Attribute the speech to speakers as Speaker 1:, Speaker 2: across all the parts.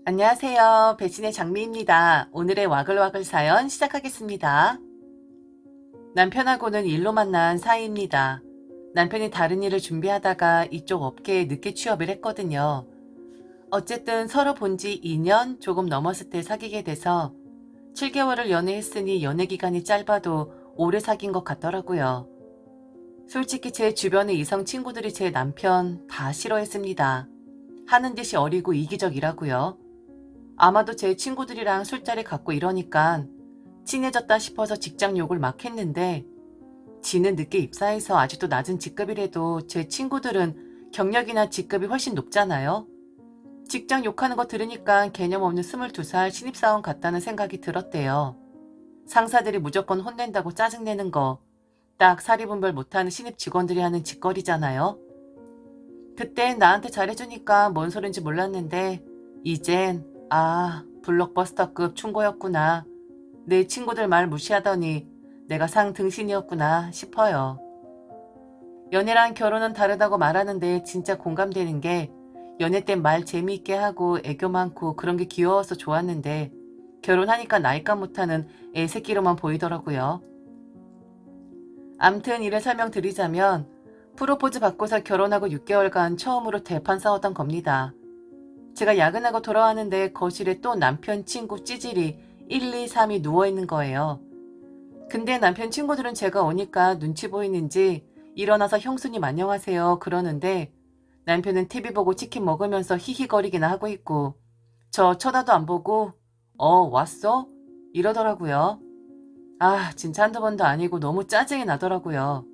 Speaker 1: 안녕하세요. 배신의 장미입니다. 오늘의 와글와글 사연 시작하겠습니다. 남편하고는 일로 만난 사이입니다. 남편이 다른 일을 준비하다가 이쪽 업계에 늦게 취업을 했거든요. 어쨌든 서로 본 지 2년 조금 넘었을 때 사귀게 돼서 7개월을 연애했으니 연애 기간이 짧아도 오래 사귄 것 같더라고요. 솔직히 제 주변의 이성 친구들이 제 남편 다 싫어했습니다. 하는 짓이 어리고 이기적이라고요. 아마도 제 친구들이랑 술자리 갖고 이러니까 친해졌다 싶어서 직장 욕을 막 했는데 지는 늦게 입사해서 아직도 낮은 직급이라도 제 친구들은 경력이나 직급이 훨씬 높잖아요. 직장 욕하는 거 들으니까 개념 없는 22살 신입사원 같다는 생각이 들었대요. 상사들이 무조건 혼낸다고 짜증내는 거 딱 사리분별 못하는 신입 직원들이 하는 짓거리잖아요. 그땐 나한테 잘해주니까 뭔 소린지 몰랐는데 이젠 블록버스터급 충고였구나. 내 친구들 말 무시하더니 내가 상 등신이었구나 싶어요. 연애랑 결혼은 다르다고 말하는데 진짜 공감되는 게 연애 땐 말 재미있게 하고 애교 많고 그런 게 귀여워서 좋았는데 결혼하니까 나이값 못하는 애새끼로만 보이더라고요. 암튼 이를 설명드리자면 프로포즈 받고서 결혼하고 6개월간 처음으로 대판 싸웠던 겁니다. 제가 야근하고 돌아왔는데 거실에 또 남편 친구 찌질이 1, 2, 3이 누워있는 거예요. 근데 남편 친구들은 제가 오니까 눈치 보이는지 일어나서 형수님 안녕하세요 그러는데 남편은 TV 보고 치킨 먹으면서 히히거리기나 하고 있고 저 쳐다도 안 보고 왔어? 이러더라고요. 진짜 한두 번도 아니고 너무 짜증이 나더라고요.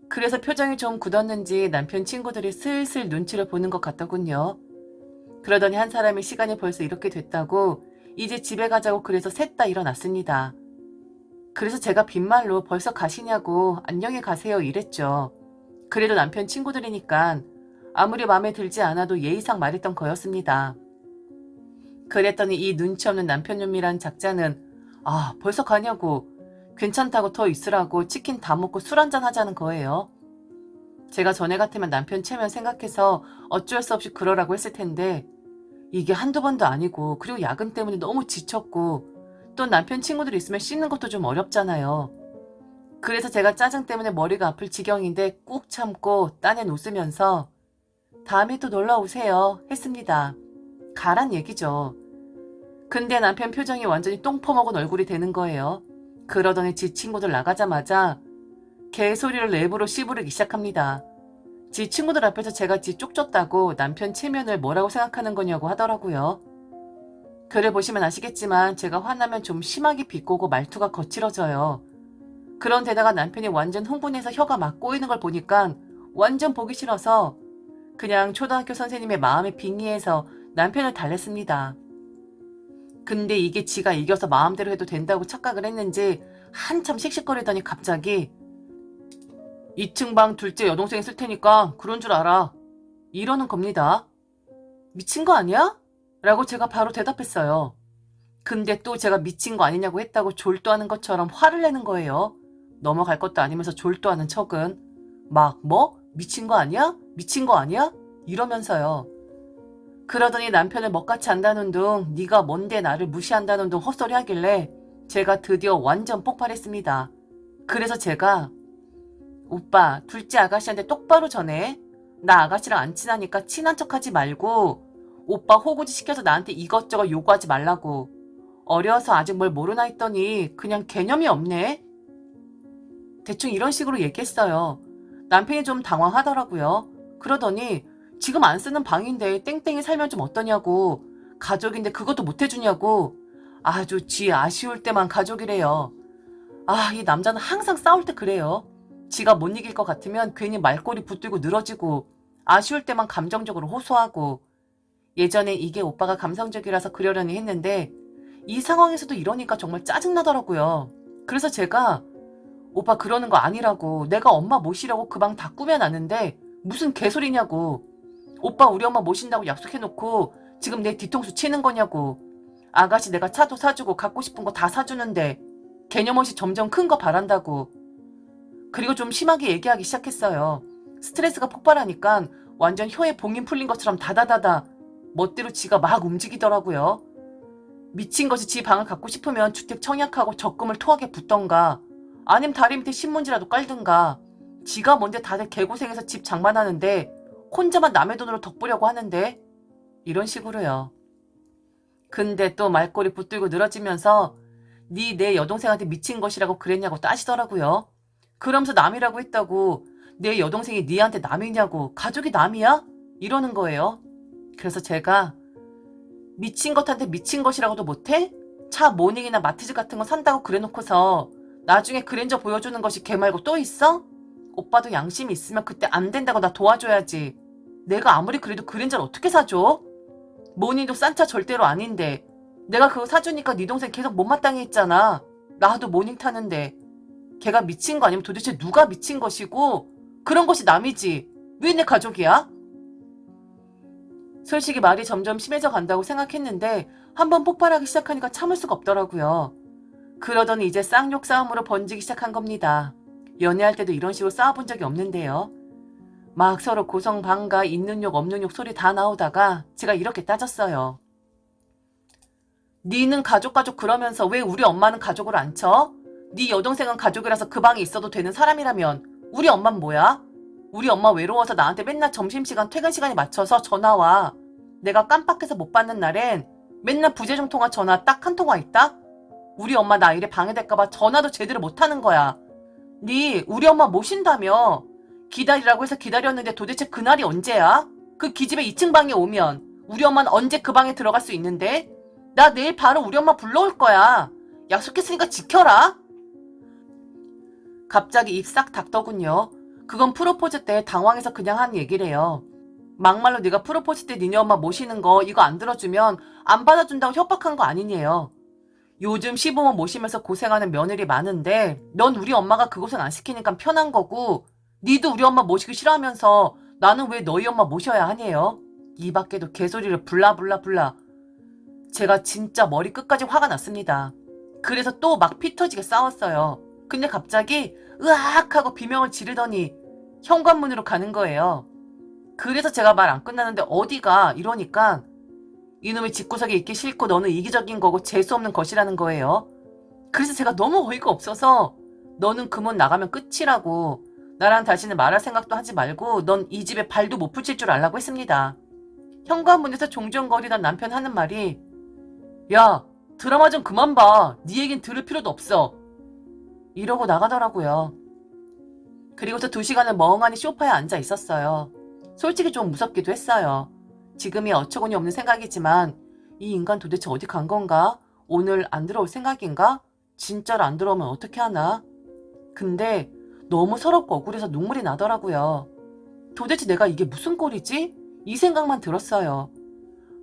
Speaker 1: 그래서 표정이 좀 굳었는지 남편 친구들이 슬슬 눈치를 보는 것 같더군요. 그러더니 한 사람이 시간이 벌써 이렇게 됐다고 이제 집에 가자고 그래서 셋 다 일어났습니다. 그래서 제가 빈말로 벌써 가시냐고 안녕히 가세요 이랬죠. 그래도 남편 친구들이니까 아무리 마음에 들지 않아도 예의상 말했던 거였습니다. 그랬더니 이 눈치 없는 남편놈이란 작자는 벌써 가냐고 괜찮다고 더 있으라고 치킨 다 먹고 술 한잔 하자는 거예요. 제가 전에 같으면 남편 체면 생각해서 어쩔 수 없이 그러라고 했을 텐데 이게 한두 번도 아니고 그리고 야근 때문에 너무 지쳤고 또 남편 친구들이 있으면 씻는 것도 좀 어렵잖아요. 그래서 제가 짜증 때문에 머리가 아플 지경인데 꾹 참고 딴엔 웃으면서 다음에 또 놀러 오세요 했습니다. 가란 얘기죠. 근데 남편 표정이 완전히 똥 퍼먹은 얼굴이 되는 거예요. 그러더니 지 친구들 나가자마자 개소리를 랩으로 씨부르기 시작합니다. 지 친구들 앞에서 제가 지 쪽졌다고 남편 체면을 뭐라고 생각하는 거냐고 하더라고요. 글을 보시면 아시겠지만 제가 화나면 좀 심하게 비꼬고 말투가 거칠어져요. 그런데다가 남편이 완전 흥분해서 혀가 막 꼬이는 걸 보니까 완전 보기 싫어서 그냥 초등학교 선생님의 마음에 빙의해서 남편을 달랬습니다. 근데 이게 지가 이겨서 마음대로 해도 된다고 착각을 했는지 한참 씩씩거리더니 갑자기 2층 방 둘째 여동생 있을 테니까 그런 줄 알아. 이러는 겁니다. 미친 거 아니야? 라고 제가 바로 대답했어요. 근데 또 제가 미친 거 아니냐고 했다고 졸도하는 것처럼 화를 내는 거예요. 넘어갈 것도 아니면서 졸도하는 척은. 막 뭐? 미친 거 아니야? 미친 거 아니야? 이러면서요. 그러더니 남편을 먹같이 안다는 둥 네가 뭔데 나를 무시한다는 둥 헛소리 하길래 제가 드디어 완전 폭발했습니다. 그래서 제가 오빠 둘째 아가씨한테 똑바로 전해. 나 아가씨랑 안 친하니까 친한 척하지 말고 오빠 호구지 시켜서 나한테 이것저것 요구하지 말라고. 어려서 아직 뭘 모르나 했더니 그냥 개념이 없네. 대충 이런 식으로 얘기했어요. 남편이 좀 당황하더라고요. 그러더니 지금 안 쓰는 방인데 땡땡이 살면 좀 어떠냐고. 가족인데 그것도 못 해주냐고. 아주 지 아쉬울 때만 가족이래요. 이 남자는 항상 싸울 때 그래요. 지가 못 이길 것 같으면 괜히 말꼬리 붙들고 늘어지고 아쉬울 때만 감정적으로 호소하고. 예전에 이게 오빠가 감성적이라서 그러려니 했는데 이 상황에서도 이러니까 정말 짜증나더라고요. 그래서 제가 오빠 그러는 거 아니라고. 내가 엄마 모시려고 그 방 다 꾸며놨는데 무슨 개소리냐고. 오빠 우리 엄마 모신다고 약속해놓고 지금 내 뒤통수 치는 거냐고. 아가씨 내가 차도 사주고 갖고 싶은 거 다 사주는데 개념 없이 점점 큰 거 바란다고. 그리고 좀 심하게 얘기하기 시작했어요. 스트레스가 폭발하니까 완전 혀에 봉인 풀린 것처럼 다다다다 멋대로 지가 막 움직이더라고요. 미친 것이 지 방을 갖고 싶으면 주택 청약하고 적금을 토하게 붓던가 아님 다리 밑에 신문지라도 깔든가 지가 뭔데 다들 개고생해서 집 장만하는데 혼자만 남의 돈으로 덕보려고 하는데 이런 식으로요. 근데 또 말꼬리 붙들고 늘어지면서 네 내 여동생한테 미친 것이라고 그랬냐고 따지더라고요. 그러면서 남이라고 했다고 내 여동생이 니한테 남이냐고 가족이 남이야? 이러는 거예요. 그래서 제가 미친 것한테 미친 것이라고도 못해? 차 모닝이나 마티즈 같은 거 산다고 그래놓고서 나중에 그랜저 보여주는 것이 걔 말고 또 있어? 오빠도 양심이 있으면 그때 안 된다고 나 도와줘야지. 내가 아무리 그래도 그랜저를 어떻게 사줘? 모닝도 싼 차 절대로 아닌데 내가 그거 사주니까 네 동생 계속 못마땅해 했잖아. 나도 모닝 타는데 걔가 미친 거 아니면 도대체 누가 미친 것이고 그런 것이 남이지 왜 내 가족이야? 솔직히 말이 점점 심해져 간다고 생각했는데 한번 폭발하기 시작하니까 참을 수가 없더라고요. 그러더니 이제 쌍욕 싸움으로 번지기 시작한 겁니다. 연애할 때도 이런 식으로 싸워본 적이 없는데요. 막 서로 고성방가 있는 욕 없는 욕 소리 다 나오다가 제가 이렇게 따졌어요. 니는 가족 그러면서 왜 우리 엄마는 가족으로 안 쳐? 네 여동생은 가족이라서 그 방에 있어도 되는 사람이라면 우리 엄마는 뭐야? 우리 엄마 외로워서 나한테 맨날 점심시간 퇴근 시간에 맞춰서 전화 와. 내가 깜빡해서 못 받는 날엔 맨날 부재중 통화 전화 딱 한 통화 있다? 우리 엄마 나 일에 방해될까봐 전화도 제대로 못하는 거야. 니 우리 엄마 모신다며. 기다리라고 해서 기다렸는데 도대체 그날이 언제야? 그 기집애 2층 방에 오면 우리 엄마는 언제 그 방에 들어갈 수 있는데? 나 내일 바로 우리 엄마 불러올 거야. 약속했으니까 지켜라. 갑자기 입 싹 닥더군요. 그건 프로포즈 때 당황해서 그냥 한 얘기래요. 막말로 네가 프로포즈 때 니네 엄마 모시는 거 이거 안 들어주면 안 받아준다고 협박한 거 아니냐요. 요즘 시부모 모시면서 고생하는 며느리 많은데 넌 우리 엄마가 그 고생 안 시키니까 편한 거고 니도 우리 엄마 모시기 싫어하면서 나는 왜 너희 엄마 모셔야 하냐요. 이 밖에도 개소리를 불라. 제가 진짜 머리 끝까지 화가 났습니다. 그래서 또 막 피 터지게 싸웠어요. 근데 갑자기 으악 하고 비명을 지르더니 현관문으로 가는 거예요. 그래서 제가 말 안 끝나는데 어디가 이러니까 이놈의 집구석에 있기 싫고 너는 이기적인 거고 재수없는 것이라는 거예요. 그래서 제가 너무 어이가 없어서 너는 그 문 나가면 끝이라고 나랑 다시는 말할 생각도 하지 말고 넌 이 집에 발도 못 붙일 줄 알라고 했습니다. 현관문에서 종종거리던 남편 하는 말이 야 드라마 좀 그만 봐. 네 얘긴 들을 필요도 없어. 이러고 나가더라고요. 그리고서 2시간을 멍하니 소파에 앉아 있었어요. 솔직히 좀 무섭기도 했어요. 지금이 어처구니 없는 생각이지만 이 인간 도대체 어디 간 건가? 오늘 안 들어올 생각인가? 진짜로 안 들어오면 어떻게 하나? 근데 너무 서럽고 억울해서 눈물이 나더라고요. 도대체 내가 이게 무슨 꼴이지? 이 생각만 들었어요.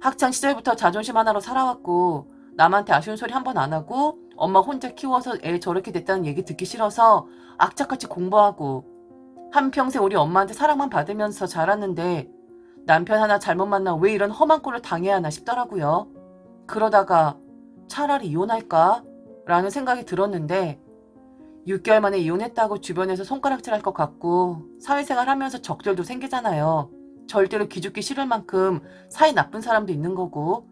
Speaker 1: 학창 시절부터 자존심 하나로 살아왔고 남한테 아쉬운 소리 한 번 안 하고 엄마 혼자 키워서 애 저렇게 됐다는 얘기 듣기 싫어서 악착같이 공부하고 한평생 우리 엄마한테 사랑만 받으면서 자랐는데 남편 하나 잘못 만나 왜 이런 험한 꼴을 당해야 하나 싶더라고요. 그러다가 차라리 이혼할까? 라는 생각이 들었는데 6개월 만에 이혼했다고 주변에서 손가락질할 것 같고 사회생활 하면서 적들도 생기잖아요. 절대로 기죽기 싫을 만큼 사이 나쁜 사람도 있는 거고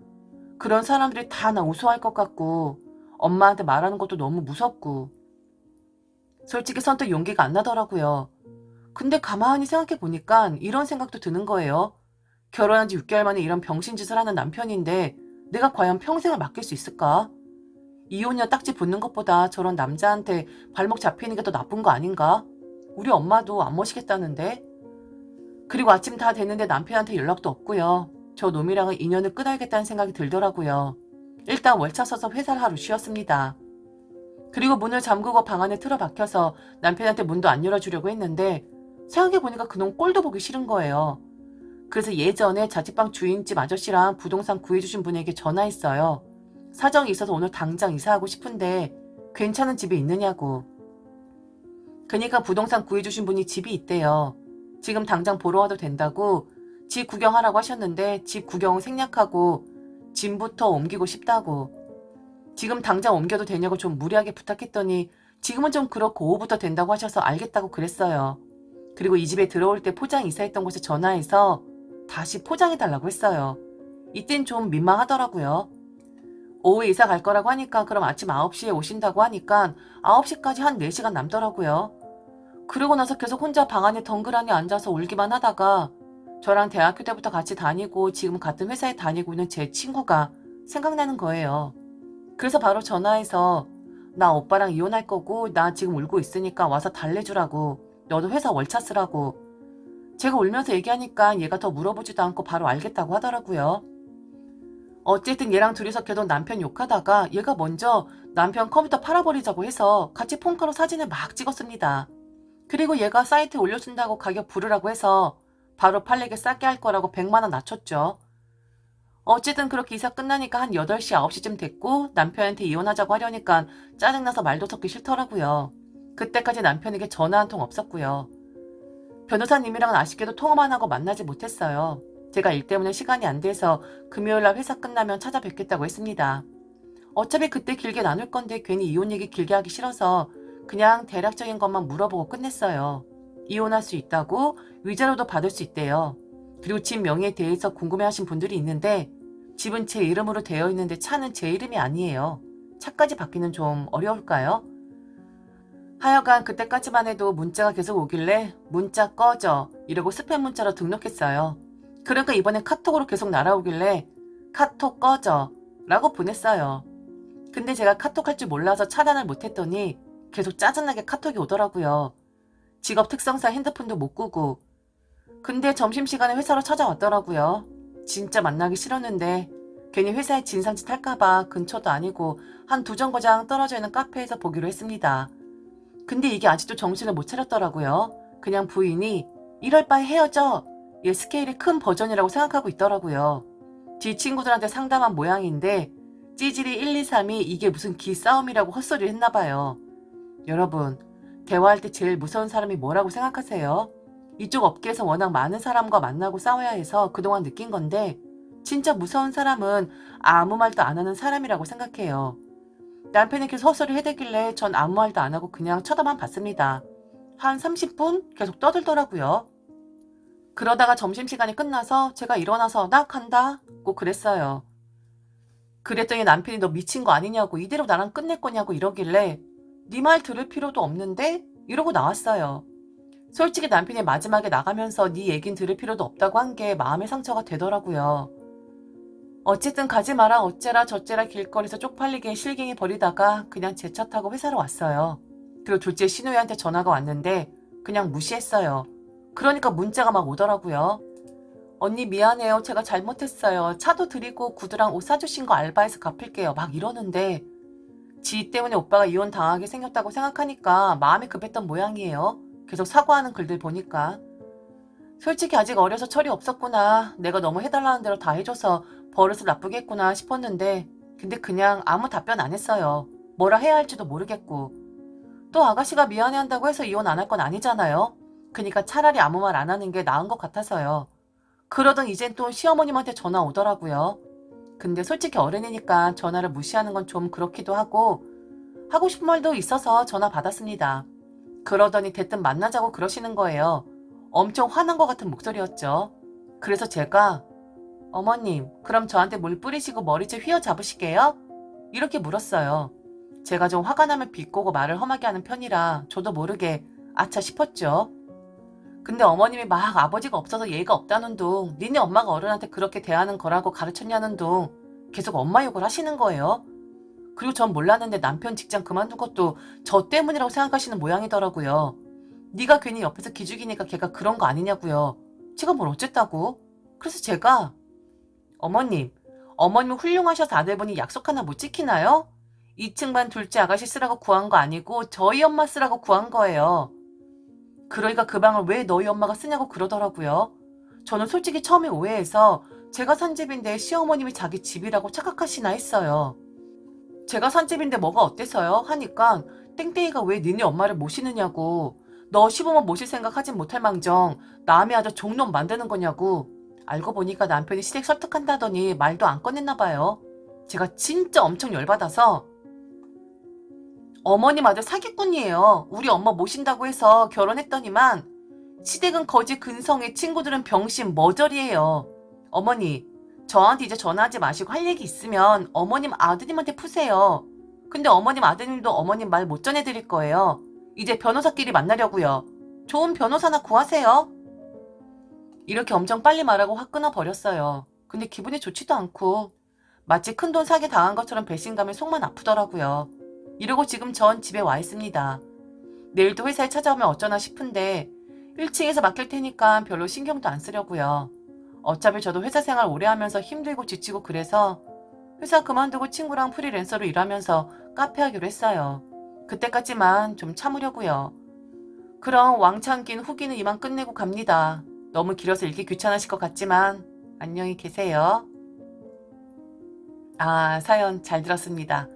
Speaker 1: 그런 사람들이 다 나 우스워할 것 같고 엄마한테 말하는 것도 너무 무섭고 솔직히 선뜻 용기가 안 나더라고요. 근데 가만히 생각해 보니까 이런 생각도 드는 거예요. 결혼한 지 6개월 만에 이런 병신짓을 하는 남편인데 내가 과연 평생을 맡길 수 있을까? 이혼녀 딱지 붙는 것보다 저런 남자한테 발목 잡히는 게 더 나쁜 거 아닌가? 우리 엄마도 안 모시겠다는데. 그리고 아침 다 됐는데 남편한테 연락도 없고요. 저 놈이랑은 인연을 끊어야겠다는 생각이 들더라고요. 일단 월차 서서 회사를 하루 쉬었습니다. 그리고 문을 잠그고 방 안에 틀어박혀서 남편한테 문도 안 열어주려고 했는데 생각해보니까 그놈 꼴도 보기 싫은 거예요. 그래서 예전에 자취방 주인집 아저씨랑 부동산 구해주신 분에게 전화했어요. 사정이 있어서 오늘 당장 이사하고 싶은데 괜찮은 집이 있느냐고. 그러니까 부동산 구해주신 분이 집이 있대요. 지금 당장 보러 와도 된다고 집 구경하라고 하셨는데 집 구경 생략하고 짐부터 옮기고 싶다고. 지금 당장 옮겨도 되냐고 좀 무리하게 부탁했더니 지금은 좀 그렇고 오후부터 된다고 하셔서 알겠다고 그랬어요. 그리고 이 집에 들어올 때 포장 이사했던 곳에 전화해서 다시 포장해달라고 했어요. 이땐 좀 민망하더라고요. 오후에 이사 갈 거라고 하니까 그럼 아침 9시에 오신다고 하니까 9시까지 한 4시간 남더라고요. 그러고 나서 계속 혼자 방 안에 덩그러니 앉아서 울기만 하다가 저랑 대학교 때부터 같이 다니고 지금 같은 회사에 다니고 있는 제 친구가 생각나는 거예요. 그래서 바로 전화해서 나 오빠랑 이혼할 거고 나 지금 울고 있으니까 와서 달래주라고, 너도 회사 월차 쓰라고. 제가 울면서 얘기하니까 얘가 더 물어보지도 않고 바로 알겠다고 하더라고요. 어쨌든 얘랑 둘이서 계속 남편 욕하다가 얘가 먼저 남편 컴퓨터 팔아버리자고 해서 같이 폰카로 사진을 막 찍었습니다. 그리고 얘가 사이트에 올려준다고 가격 부르라고 해서 바로 팔리게 싸게 할 거라고 100만 원 낮췄죠. 어쨌든 그렇게 이사 끝나니까 한 8시, 9시쯤 됐고 남편한테 이혼하자고 하려니까 짜증나서 말도 섞기 싫더라고요. 그때까지 남편에게 전화 한 통 없었고요. 변호사님이랑은 아쉽게도 통화만 하고 만나지 못했어요. 제가 일 때문에 시간이 안 돼서 금요일날 회사 끝나면 찾아뵙겠다고 했습니다. 어차피 그때 길게 나눌 건데 괜히 이혼 얘기 길게 하기 싫어서 그냥 대략적인 것만 물어보고 끝냈어요. 이혼할 수 있다고, 위자료도 받을 수 있대요. 그리고 집 명의에 대해서 궁금해하신 분들이 있는데 집은 제 이름으로 되어 있는데 차는 제 이름이 아니에요. 차까지 받기는 좀 어려울까요? 하여간 그때까지만 해도 문자가 계속 오길래 문자 꺼져 이러고 스팸 문자로 등록했어요. 그러니까 이번엔 카톡으로 계속 날아오길래 카톡 꺼져 라고 보냈어요. 근데 제가 카톡 할 줄 몰라서 차단을 못했더니 계속 짜증나게 카톡이 오더라고요. 직업 특성상 핸드폰도 못 끄고. 근데 점심시간에 회사로 찾아왔더라고요. 진짜 만나기 싫었는데 괜히 회사에 진상짓 할까봐 근처도 아니고 한 2정거장 떨어져 있는 카페에서 보기로 했습니다. 근데 이게 아직도 정신을 못 차렸더라고요. 그냥 부인이 이럴 바에 헤어져, 얘 스케일이 큰 버전이라고 생각하고 있더라고요. 뒤 친구들한테 상담한 모양인데 찌질이 1, 2, 3이 이게 무슨 기싸움이라고 헛소리를 했나봐요. 여러분, 대화할 때 제일 무서운 사람이 뭐라고 생각하세요? 이쪽 업계에서 워낙 많은 사람과 만나고 싸워야 해서 그동안 느낀 건데 진짜 무서운 사람은 아무 말도 안 하는 사람이라고 생각해요. 남편이 계속 헛소리 해대길래 전 아무 말도 안 하고 그냥 쳐다만 봤습니다. 한 30분 계속 떠들더라고요. 그러다가 점심시간이 끝나서 제가 일어나서 나 간다 고 그랬어요. 그랬더니 남편이 너 미친 거 아니냐고, 이대로 나랑 끝낼 거냐고 이러길래 네 말 들을 필요도 없는데? 이러고 나왔어요. 솔직히 남편이 마지막에 나가면서 네 얘긴 들을 필요도 없다고 한 게 마음의 상처가 되더라고요. 어쨌든 가지 마라 어째라 저째라 길거리에서 쪽팔리게 실갱이 버리다가 그냥 제 차 타고 회사로 왔어요. 그리고 둘째 신우이한테 전화가 왔는데 그냥 무시했어요. 그러니까 문자가 막 오더라고요. 언니 미안해요. 제가 잘못했어요. 차도 드리고 구두랑 옷 사주신 거 알바해서 갚을게요. 막 이러는데 지 때문에 오빠가 이혼 당하게 생겼다고 생각하니까 마음이 급했던 모양이에요. 계속 사과하는 글들 보니까. 솔직히 아직 어려서 철이 없었구나. 내가 너무 해달라는 대로 다 해줘서 버릇을 나쁘게 했구나 싶었는데 근데 그냥 아무 답변 안 했어요. 뭐라 해야 할지도 모르겠고. 또 아가씨가 미안해한다고 해서 이혼 안 할 건 아니잖아요. 그니까 차라리 아무 말 안 하는 게 나은 것 같아서요. 그러던 이젠 또 시어머님한테 전화 오더라고요. 근데 솔직히 어른이니까 전화를 무시하는 건 좀 그렇기도 하고 하고 싶은 말도 있어서 전화 받았습니다. 그러더니 대뜸 만나자고 그러시는 거예요. 엄청 화난 것 같은 목소리였죠. 그래서 제가 어머님, 그럼 저한테 물 뿌리시고 머리채 휘어잡으시게요? 이렇게 물었어요. 제가 좀 화가 나면 비꼬고 말을 험하게 하는 편이라 저도 모르게 아차 싶었죠. 근데 어머님이 막 아버지가 없어서 예의가 없다는 둥, 니네 엄마가 어른한테 그렇게 대하는 거라고 가르쳤냐는 둥 계속 엄마 욕을 하시는 거예요. 그리고 전 몰랐는데 남편 직장 그만둔 것도 저 때문이라고 생각하시는 모양이더라고요. 네가 괜히 옆에서 기죽이니까 걔가 그런 거 아니냐고요. 제가 뭘 어쨌다고? 그래서 제가 어머님 훌륭하셔서 아들분이 약속 하나 못 지키나요? 2층 반 둘째 아가씨 쓰라고 구한 거 아니고 저희 엄마 쓰라고 구한 거예요. 그러니까 그 방을 왜 너희 엄마가 쓰냐고 그러더라고요. 저는 솔직히 처음에 오해해서 제가 산 집인데 시어머님이 자기 집이라고 착각하시나 했어요. 제가 산 집인데 뭐가 어때서요? 하니까 땡땡이가 왜 니네 엄마를 모시느냐고. 너 시부모 모실 생각 하진 못할 망정 남의 아들 종놈 만드는 거냐고. 알고 보니까 남편이 시댁 설득한다더니 말도 안 꺼냈나 봐요. 제가 진짜 엄청 열받아서 어머님 아들 사기꾼이에요. 우리 엄마 모신다고 해서 결혼했더니만 시댁은 거지 근성에 친구들은 병신 머저리예요. 어머니, 저한테 이제 전화하지 마시고 할 얘기 있으면 어머님 아드님한테 푸세요. 근데 어머님 아드님도 어머님 말 못 전해드릴 거예요. 이제 변호사끼리 만나려고요. 좋은 변호사나 구하세요. 이렇게 엄청 빨리 말하고 확 끊어버렸어요. 근데 기분이 좋지도 않고 마치 큰돈 사기 당한 것처럼 배신감에 속만 아프더라고요. 이러고 지금 전 집에 와 있습니다. 내일도 회사에 찾아오면 어쩌나 싶은데 1층에서 맡길 테니까 별로 신경도 안 쓰려고요. 어차피 저도 회사 생활 오래 하면서 힘들고 지치고 그래서 회사 그만두고 친구랑 프리랜서로 일하면서 카페 하기로 했어요. 그때까지만 좀 참으려고요. 그럼 왕창 긴 후기는 이만 끝내고 갑니다. 너무 길어서 읽기 귀찮으실 것 같지만 안녕히 계세요. 사연 잘 들었습니다.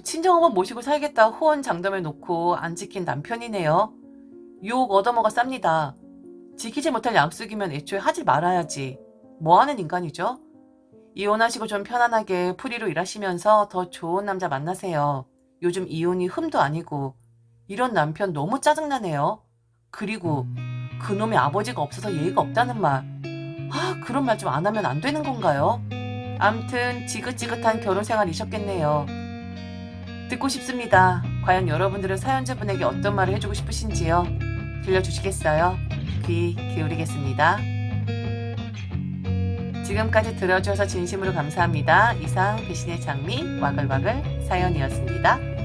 Speaker 1: 친정어머 모시고 살겠다 호언장담을 놓고 안 지킨 남편이네요. 욕 얻어먹어 쌉니다. 지키지 못할 약속이면 애초에 하지 말아야지. 뭐하는 인간이죠? 이혼하시고 좀 편안하게 프리로 일하시면서 더 좋은 남자 만나세요. 요즘 이혼이 흠도 아니고. 이런 남편 너무 짜증나네요. 그리고 그놈의 아버지가 없어서 예의가 없다는 말. 그런 말 좀 안 하면 안 되는 건가요? 암튼 지긋지긋한 결혼생활이셨겠네요. 듣고 싶습니다. 과연 여러분들은 사연자분에게 어떤 말을 해주고 싶으신지요? 들려주시겠어요? 귀 기울이겠습니다. 지금까지 들어주셔서 진심으로 감사합니다. 이상 배신의 장미 와글와글 사연이었습니다.